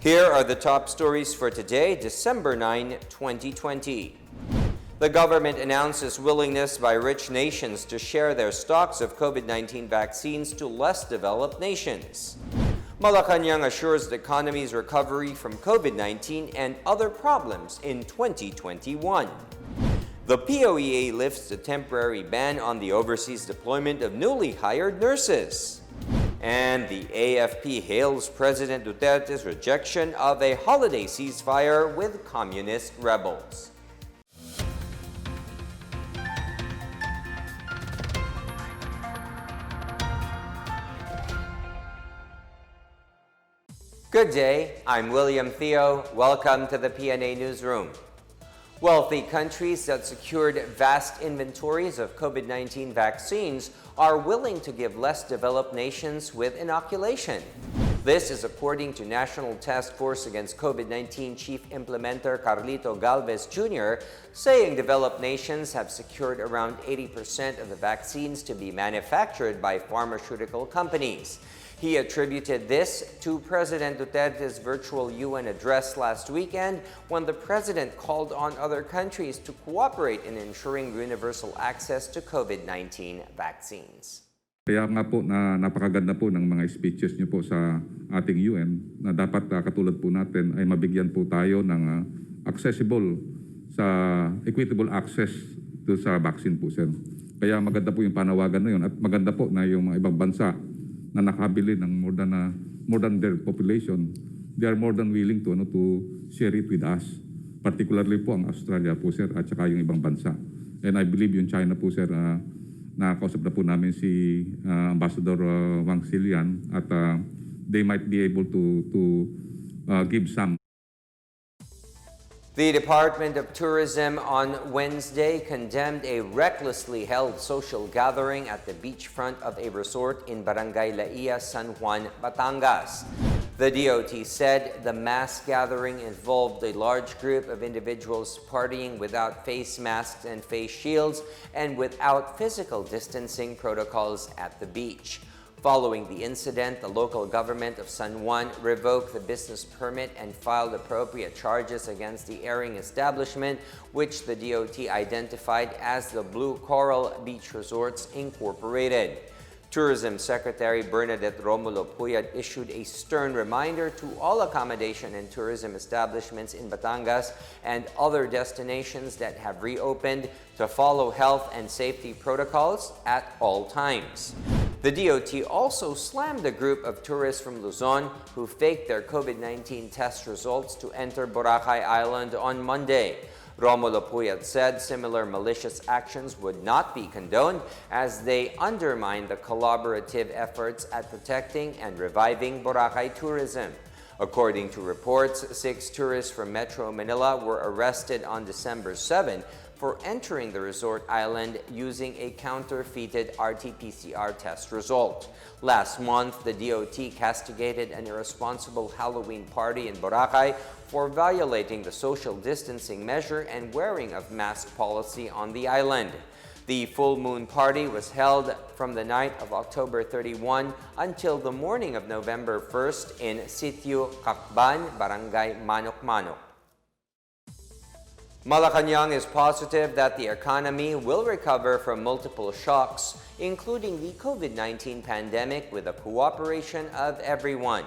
Here are the top stories for today, December 9, 2020. The government announces willingness by rich nations to share their stocks of COVID-19 vaccines to less developed nations. Malacanang assures the economy's recovery from COVID-19 and other problems in 2021. The POEA lifts the temporary ban on the overseas deployment of newly hired nurses. And the AFP hails President Duterte's rejection of a holiday ceasefire with communist rebels. Good day, I'm William Theo. Welcome to the PNA Newsroom. Wealthy countries that secured vast inventories of COVID-19 vaccines are willing to give less developed nations with inoculation. This is according to National Task Force Against COVID-19 Chief Implementer Carlito Galvez Jr., saying developed nations have secured around 80% of the vaccines to be manufactured by pharmaceutical companies. He attributed this to President Duterte's virtual UN address last weekend when the president called on other countries to cooperate in ensuring universal access to COVID-19 vaccines. Kaya nga po na napakaganda po ng mga speeches niyo po sa ating UN na dapat katulad po natin ay mabigyan po tayo ng accessible sa equitable access to sa vaccine po, sir. Kaya maganda po yung panawagan na yun at maganda po na yung mga ibang bansa na nakabili ng more than their population, they are more than willing to share it with us. Particularly po ang Australia po, sir, at saka yung ibang bansa. And I believe yung China po, sir, nakausap na po namin si Ambassador Wang Xilian at they might be able to give some. The Department of Tourism on Wednesday condemned a recklessly held social gathering at the beachfront of a resort in Barangay Laia, San Juan, Batangas. The DOT said the mass gathering involved a large group of individuals partying without face masks and face shields and without physical distancing protocols at the beach. Following the incident, the local government of San Juan revoked the business permit and filed appropriate charges against the airing establishment, which the DOT identified as the Blue Coral Beach Resorts Incorporated. Tourism Secretary Bernadette Romulo Puyat issued a stern reminder to all accommodation and tourism establishments in Batangas and other destinations that have reopened to follow health and safety protocols at all times. The DOT also slammed a group of tourists from Luzon who faked their COVID-19 test results to enter Boracay Island on Monday. Romulo Puyat said similar malicious actions would not be condoned as they undermine the collaborative efforts at protecting and reviving Boracay tourism. According to reports, 6 tourists from Metro Manila were arrested on December 7 for entering the resort island using a counterfeited RT-PCR test result. Last month, the DOT castigated an irresponsible Halloween party in Boracay for violating the social distancing measure and wearing of mask policy on the island. The full moon party was held from the night of October 31 until the morning of November 1st in Sitio Cacban, Barangay Manok-Manok. Malacanang is positive that the economy will recover from multiple shocks, including the COVID-19 pandemic, with the cooperation of everyone.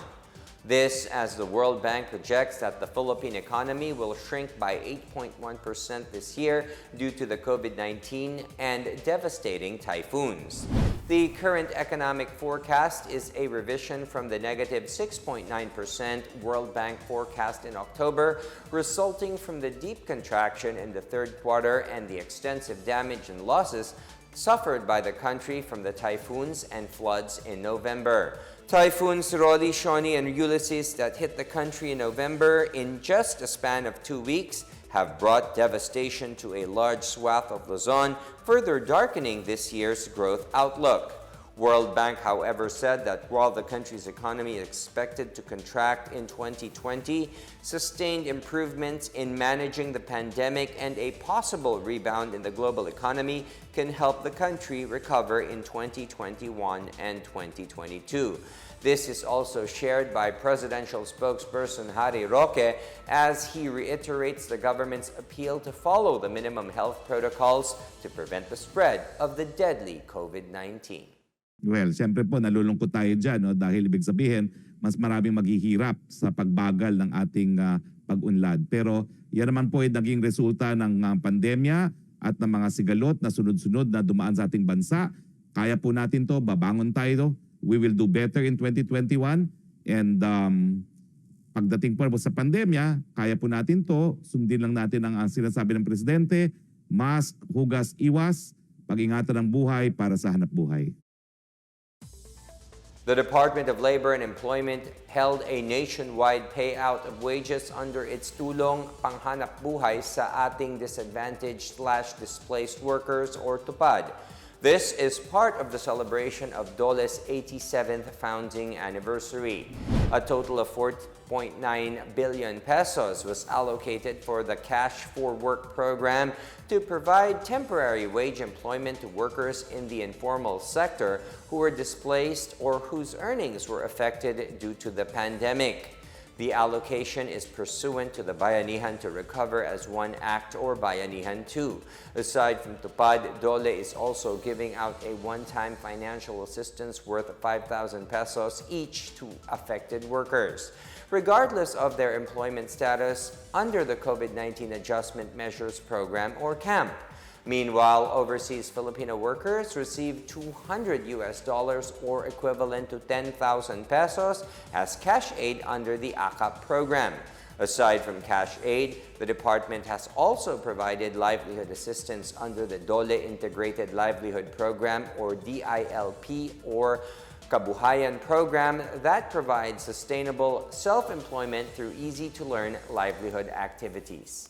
This as the World Bank projects that the Philippine economy will shrink by 8.1% this year due to the COVID-19 and devastating typhoons. The current economic forecast is a revision from the negative 6.9% World Bank forecast in October, resulting from the deep contraction in the third quarter and the extensive damage and losses suffered by the country from the typhoons and floods in November. Typhoons Rolly, Shawnee, and Ulysses that hit the country in November in just a span of 2 weeks have brought devastation to a large swath of Luzon, further darkening this year's growth outlook. World Bank, however, said that while the country's economy is expected to contract in 2020, sustained improvements in managing the pandemic and a possible rebound in the global economy can help the country recover in 2021 and 2022. This is also shared by presidential spokesperson Harry Roque as he reiterates the government's appeal to follow the minimum health protocols to prevent the spread of the deadly COVID-19. Well, siyempre po nalulungkot tayo dyan, no? Dahil ibig sabihin, mas maraming maghihirap sa pagbagal ng ating pag-unlad. Pero yan naman po ay naging resulta ng pandemya at ng mga sigalot na sunod-sunod na dumaan sa ating bansa. Kaya po natin to, babangon tayo. We will do better in 2021. And pagdating po sa pandemya, kaya po natin to. Sundin lang natin ang sinasabi ng Presidente, mask, hugas, iwas, pag-ingatan ng buhay para sa hanap buhay. The Department of Labor and Employment held a nationwide payout of wages under its Tulong Panghanap Buhay sa Ating Disadvantaged/Displaced Workers or TUPAD. This is part of the celebration of DOLE's 87th founding anniversary. A total of 4.9 billion pesos was allocated for the Cash for Work program to provide temporary wage employment to workers in the informal sector who were displaced or whose earnings were affected due to the pandemic. The allocation is pursuant to the Bayanihan to Recover as One Act or Bayanihan 2. Aside from TUPAD, DOLE is also giving out a one-time financial assistance worth 5,000 pesos each to affected workers, regardless of their employment status under the COVID-19 Adjustment Measures Program or CAMP. Meanwhile, overseas Filipino workers receive $200 or equivalent to 10,000 pesos as cash aid under the AKAP program. Aside from cash aid, the department has also provided livelihood assistance under the DOLE Integrated Livelihood Program or DILP or Kabuhayan program that provides sustainable self-employment through easy-to-learn livelihood activities.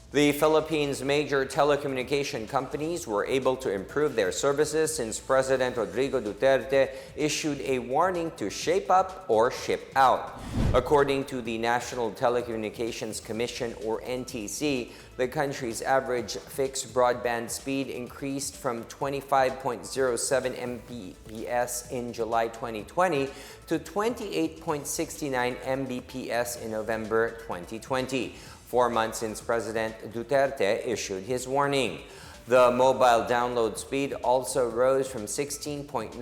The Philippines' major telecommunication companies were able to improve their services since President Rodrigo Duterte issued a warning to shape up or ship out. According to the National Telecommunications Commission or NTC, the country's average fixed broadband speed increased from 25.07 Mbps in July 2020 to 28.69 Mbps in November 2020. 4 months since President Duterte issued his warning. The mobile download speed also rose from 16.95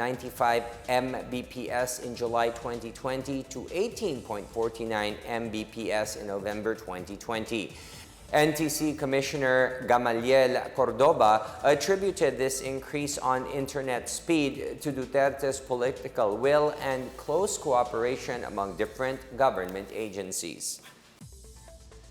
Mbps in July 2020 to 18.49 Mbps in November 2020. NTC Commissioner Gamaliel Cordoba attributed this increase on internet speed to Duterte's political will and close cooperation among different government agencies.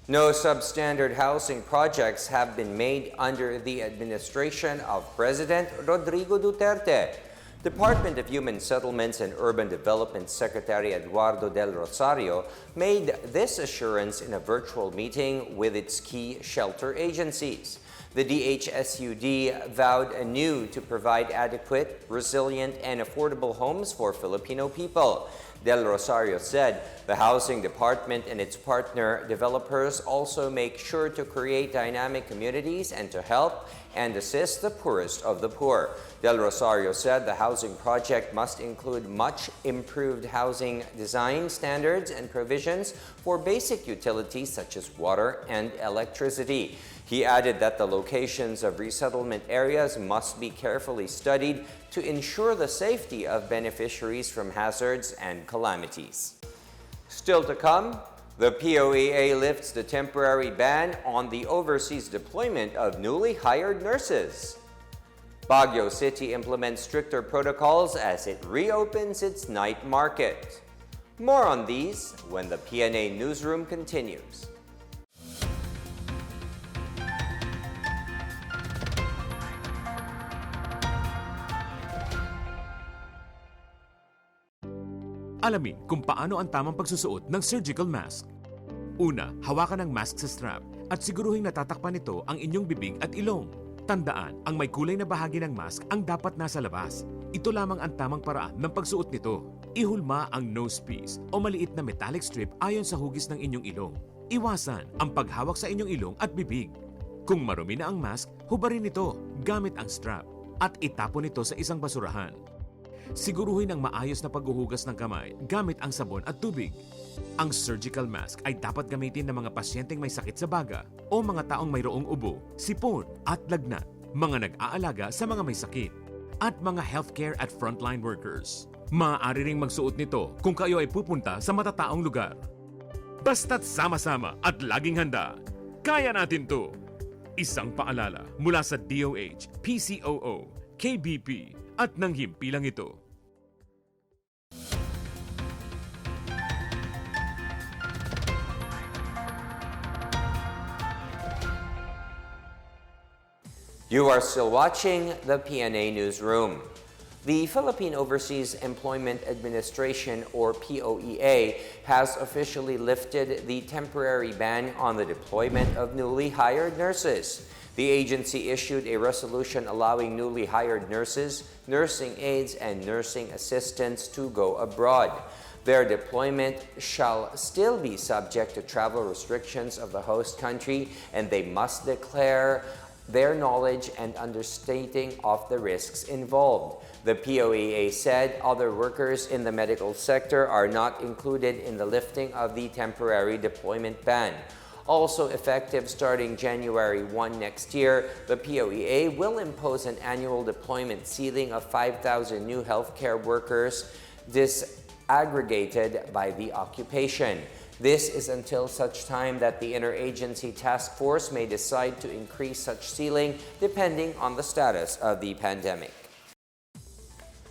No substandard housing projects have been made under the administration of President Rodrigo Duterte. Department of Human Settlements and Urban Development Secretary Eduardo Del Rosario made this assurance in a virtual meeting with its key shelter agencies. The DHSUD vowed anew to provide adequate, resilient, and affordable homes for Filipino people. Del Rosario said the Housing Department and its partner developers also make sure to create dynamic communities and to help and assist the poorest of the poor. Del Rosario said the housing project must include much improved housing design standards and provisions for basic utilities such as water and electricity. He added that the locations of resettlement areas must be carefully studied to ensure the safety of beneficiaries from hazards and calamities. Still to come, the POEA lifts the temporary ban on the overseas deployment of newly hired nurses. Baguio City implements stricter protocols as it reopens its night market. More on these when the PNA Newsroom continues. Alamin kung paano ang tamang pagsusuot ng surgical mask. Una, hawakan ang mask sa strap at siguruhing natatakpan nito ang inyong bibig at ilong. Tandaan, ang may kulay na bahagi ng mask ang dapat nasa labas. Ito lamang ang tamang paraan ng pagsuot nito. Ihulma ang nose piece o maliit na metallic strip ayon sa hugis ng inyong ilong. Iwasan ang paghawak sa inyong ilong at bibig. Kung marumi na ang mask, hubarin ito gamit ang strap at itapon ito sa isang basurahan. Siguruhin ang maayos na paghuhugas ng kamay gamit ang sabon at tubig. Ang surgical mask ay dapat gamitin ng mga pasyenteng may sakit sa baga o mga taong mayroong ubo, sipon at lagnat, mga nag-aalaga sa mga may sakit, at mga healthcare at frontline workers. Maaari ring magsuot nito kung kayo ay pupunta sa matataong lugar. Basta't sama-sama at laging handa, kaya natin to! Isang paalala mula sa DOH, PCOO, KBP at ng himpilang ito. You are still watching the PNA Newsroom. The Philippine Overseas Employment Administration, or POEA, has officially lifted the temporary ban on the deployment of newly hired nurses. The agency issued a resolution allowing newly hired nurses, nursing aides, and nursing assistants to go abroad. Their deployment shall still be subject to travel restrictions of the host country, and they must declare their knowledge and understanding of the risks involved. The POEA said other workers in the medical sector are not included in the lifting of the temporary deployment ban. Also effective starting January 1 next year, the POEA will impose an annual deployment ceiling of 5,000 new healthcare workers disaggregated by the occupation. This is until such time that the Interagency Task Force may decide to increase such ceiling depending on the status of the pandemic.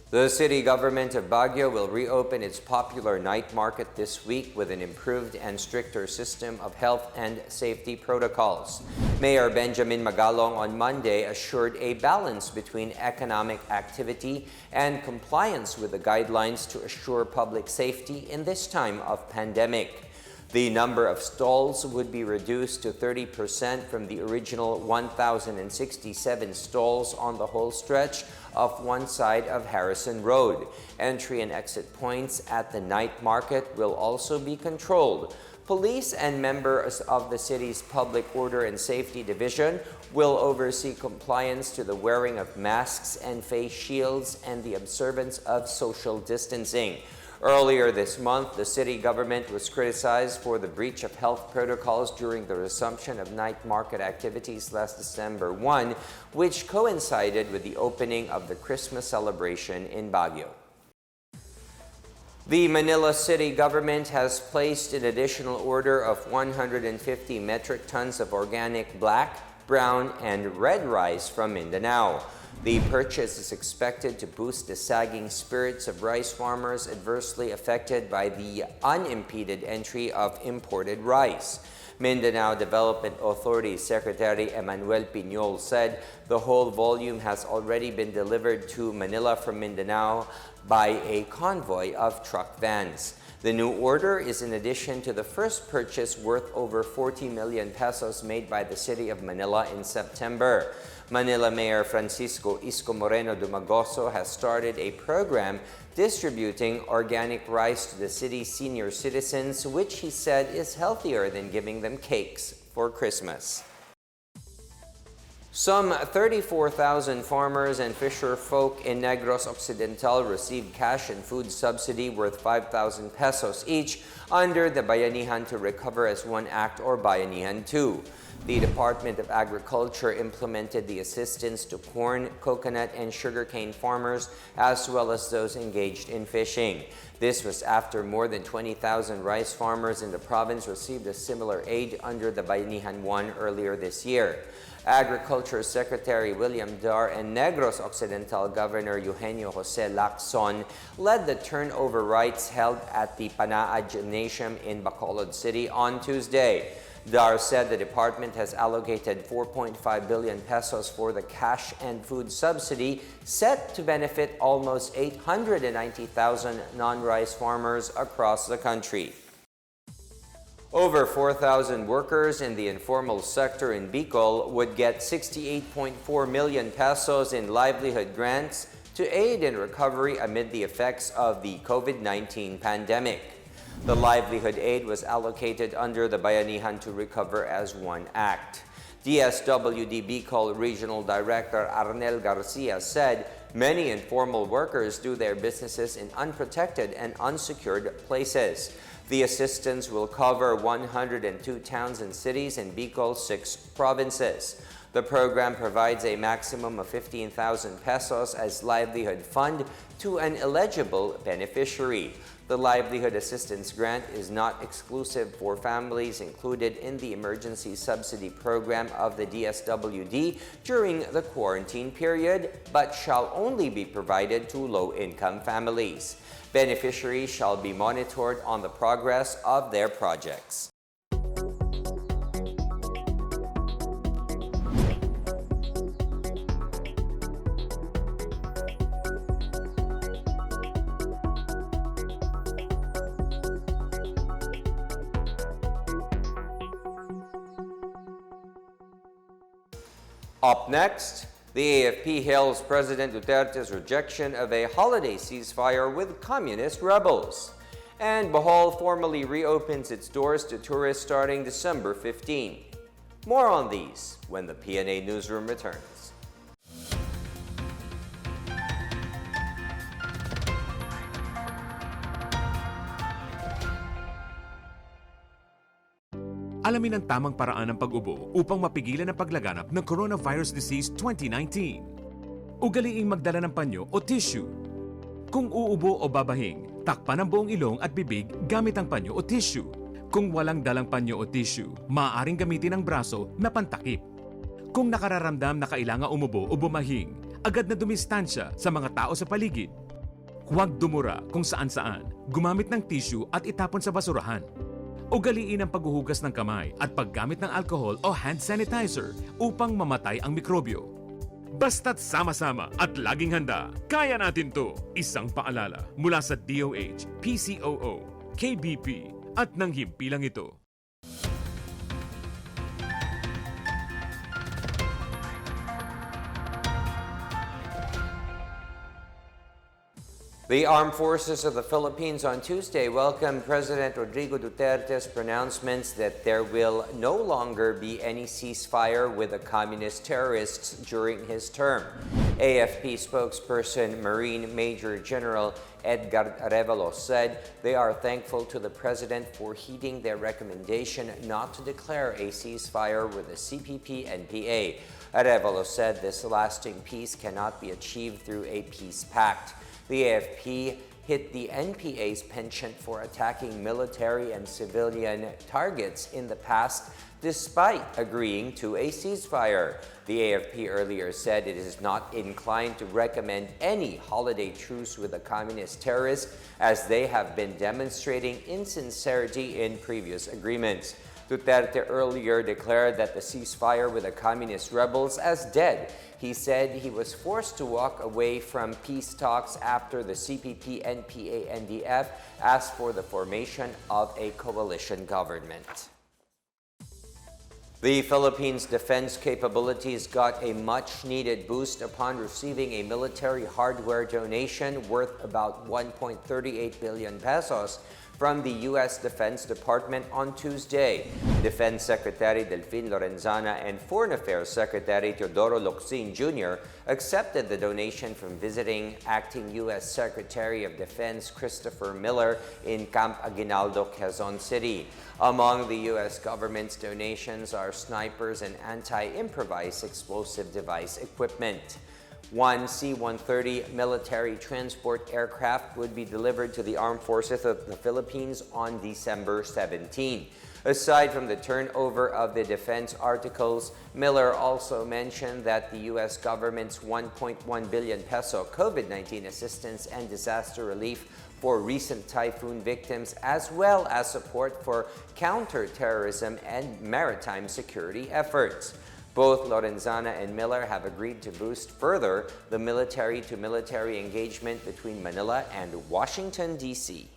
The city government of Baguio will reopen its popular night market this week with an improved and stricter system of health and safety protocols. Mayor Benjamin Magalong on Monday assured a balance between economic activity and compliance with the guidelines to assure public safety in this time of pandemic. The number of stalls would be reduced to 30% from the original 1,067 stalls on the whole stretch of one side of Harrison Road. Entry and exit points at the night market will also be controlled. Police and members of the city's Public Order and Safety Division will oversee compliance to the wearing of masks and face shields and the observance of social distancing. Earlier this month, the city government was criticized for the breach of health protocols during the resumption of night market activities last December 1, which coincided with the opening of the Christmas celebration in Baguio. The Manila city government has placed an additional order of 150 metric tons of organic black, brown, and red rice from Mindanao. The purchase is expected to boost the sagging spirits of rice farmers adversely affected by the unimpeded entry of imported rice. Mindanao Development Authority Secretary Emmanuel Piñol said the whole volume has already been delivered to Manila from Mindanao by a convoy of truck vans. The new order is in addition to the first purchase worth over 40 million pesos made by the City of Manila in September. Manila Mayor Francisco Isko Moreno Dumagoso has started a program distributing organic rice to the city's senior citizens, which he said is healthier than giving them cakes for Christmas. Some 34,000 farmers and fisher folk in Negros Occidental received cash and food subsidy worth 5,000 pesos each under the Bayanihan to Recover as One Act, or Bayanihan 2. The Department of Agriculture implemented the assistance to corn, coconut, and sugarcane farmers, as well as those engaged in fishing. This was after more than 20,000 rice farmers in the province received a similar aid under the Bayanihan 1 earlier this year. Agriculture Secretary William Dar and Negros Occidental Governor Eugenio Jose Lacson led the turnover rites held at the PNA Gymnasium in Bacolod City on Tuesday. Dar said the department has allocated 4.5 billion pesos for the cash and food subsidy, set to benefit almost 890,000 non-rice farmers across the country. Over 4,000 workers in the informal sector in Bicol would get 68.4 million pesos in livelihood grants to aid in recovery amid the effects of the COVID-19 pandemic. The livelihood aid was allocated under the Bayanihan to Recover as One Act. DSWD BICOL Regional Director Arnel Garcia said many informal workers do their businesses in unprotected and unsecured places. The assistance will cover 102 towns and cities in Bicol's 6 provinces. The program provides a maximum of 15,000 pesos as livelihood fund to an eligible beneficiary. The Livelihood Assistance Grant is not exclusive for families included in the emergency subsidy program of the DSWD during the quarantine period, but shall only be provided to low-income families. Beneficiaries shall be monitored on the progress of their projects. Up next, the AFP hails President Duterte's rejection of a holiday ceasefire with communist rebels. And BOHOL formally reopens its doors to tourists starting December 15. More on these when the PNA Newsroom returns. Alamin ang tamang paraan ng pag-ubo upang mapigilan ang paglaganap ng coronavirus disease 2019. Ugaliing magdala ng panyo o tissue. Kung uubo o babahing, takpan ang buong ilong at bibig gamit ang panyo o tissue. Kung walang dalang panyo o tissue, maaaring gamitin ang braso na pantakip. Kung nakararamdam na kailangan umubo o bumahing, agad na dumistansya sa mga tao sa paligid. Huwag dumura kung saan-saan, gumamit ng tissue at itapon sa basurahan. Ugaliin ang paghuhugas ng kamay at paggamit ng alcohol o hand sanitizer upang mamatay ang mikrobyo. Basta't sama-sama at laging handa, kaya natin to! Isang paalala mula sa DOH, PCOO, KBP at ng himpilang ito. The Armed Forces of the Philippines on Tuesday welcomed President Rodrigo Duterte's pronouncements that there will no longer be any ceasefire with the communist terrorists during his term. AFP spokesperson Marine Major General Edgar Arevalo said they are thankful to the president for heeding their recommendation not to declare a ceasefire with the CPP-NPA. Arevalo said this lasting peace cannot be achieved through a peace pact. The AFP hit the NPA's penchant for attacking military and civilian targets in the past despite agreeing to a ceasefire. The AFP earlier said it is not inclined to recommend any holiday truce with the communist terrorists as they have been demonstrating insincerity in previous agreements. Duterte earlier declared that the ceasefire with the communist rebels as dead. He said he was forced to walk away from peace talks after the CPP-NPA-NDF asked for the formation of a coalition government. The Philippines' defense capabilities got a much-needed boost upon receiving a military hardware donation worth about 1.38 billion pesos from the U.S. Defense Department on Tuesday. Defense Secretary Delfin Lorenzana and Foreign Affairs Secretary Teodoro Locsin Jr. accepted the donation from visiting Acting U.S. Secretary of Defense Christopher Miller in Camp Aguinaldo, Quezon City. Among the U.S. government's donations are snipers and anti-improvised explosive device equipment. One C-130 military transport aircraft would be delivered to the Armed Forces of the Philippines on December 17. Aside from the turnover of the defense articles, Miller also mentioned that the U.S. government's 1.1 billion peso COVID-19 assistance and disaster relief for recent typhoon victims, as well as support for counter-terrorism and maritime security efforts. Both Lorenzana and Miller have agreed to boost further the military-to-military engagement between Manila and Washington, D.C.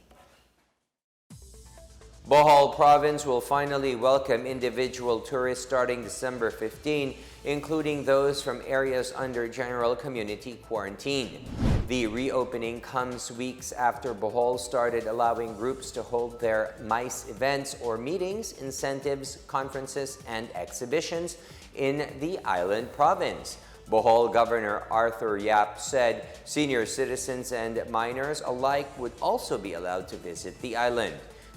Bohol province will finally welcome individual tourists starting December 15, including those from areas under general community quarantine. The reopening comes weeks after Bohol started allowing groups to hold their MICE events or meetings, incentives, conferences, and exhibitions in the island province. Bohol Governor Arthur Yap said senior citizens and minors alike would also be allowed to visit the island.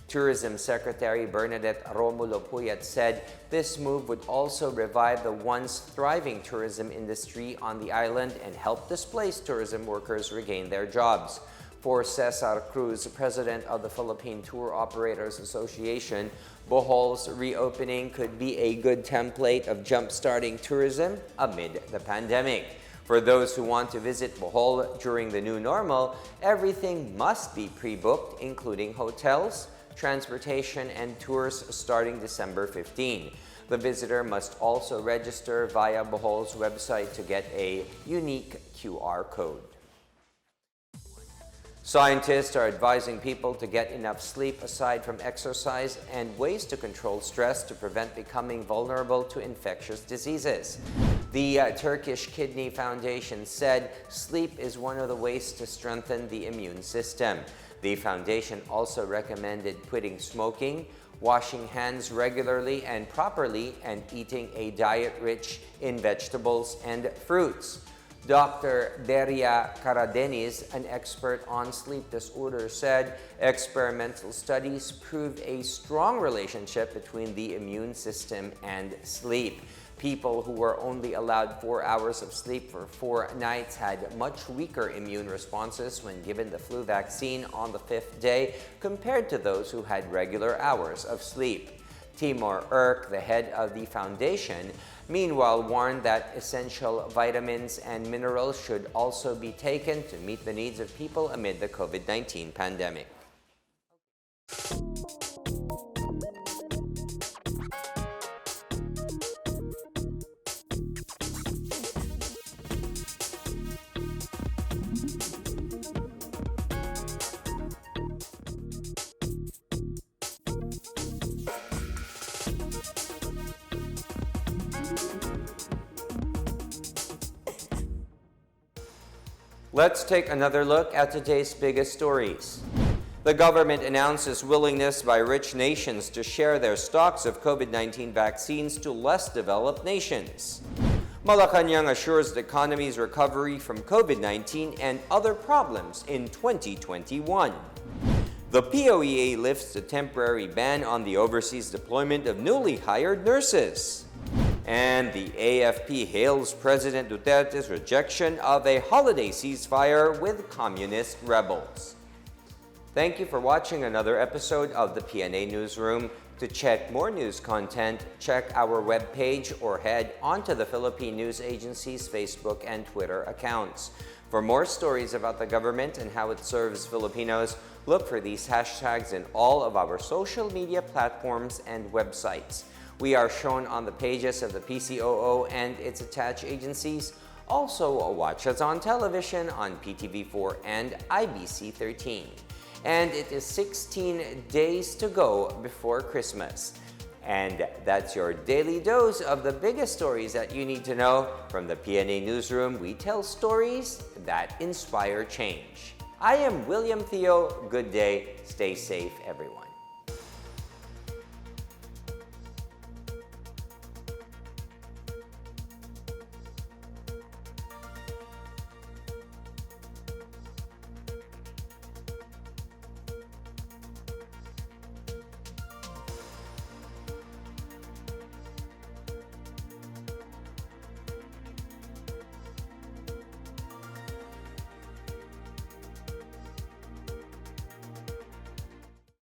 Tourism Secretary Bernadette Romulo Puyat said this move would also revive the once thriving tourism industry on the island and help displaced tourism workers regain their jobs. For Cesar Cruz, president of the Philippine Tour Operators Association, Bohol's reopening could be a good template of jump-starting tourism amid the pandemic. For those who want to visit Bohol during the new normal, everything must be pre-booked, including hotels, transportation, and tours starting December 15. The visitor must also register via Bohol's website to get a unique QR code. Scientists are advising people to get enough sleep aside from exercise and ways to control stress to prevent becoming vulnerable to infectious diseases. The Turkish Kidney Foundation said sleep is one of the ways to strengthen the immune system. The foundation also recommended quitting smoking, washing hands regularly and properly, and eating a diet rich in vegetables and fruits. Dr. Deria Karadenis, an expert on sleep disorders, said experimental studies proved a strong relationship between the immune system and sleep. People who were only allowed 4 hours of sleep for 4 nights had much weaker immune responses when given the flu vaccine on the 5th day compared to those who had regular hours of sleep. Timur Erk, the head of the foundation, meanwhile warned that essential vitamins and minerals should also be taken to meet the needs of people amid the COVID-19 pandemic. Let's take another look at today's biggest stories. The government announces willingness by rich nations to share their stocks of COVID-19 vaccines to less developed nations. Malacanang assures the economy's recovery from COVID-19 and other problems in 2021. The POEA lifts the temporary ban on the overseas deployment of newly hired nurses. And the AFP hails President Duterte's rejection of a holiday ceasefire with communist rebels. Thank you for watching another episode of the PNA Newsroom. To check more news content, check our webpage or head onto the Philippine News Agency's Facebook and Twitter accounts. For more stories about the government and how it serves Filipinos, look for these hashtags in all of our social media platforms and websites. We are shown on the pages of the PCOO and its attached agencies. Also, watch us on television on PTV4 and IBC 13. And it is 16 days to go before Christmas. And that's your daily dose of the biggest stories that you need to know. From the PNA Newsroom, we tell stories that inspire change. I am William Theo. Good day. Stay safe, everyone.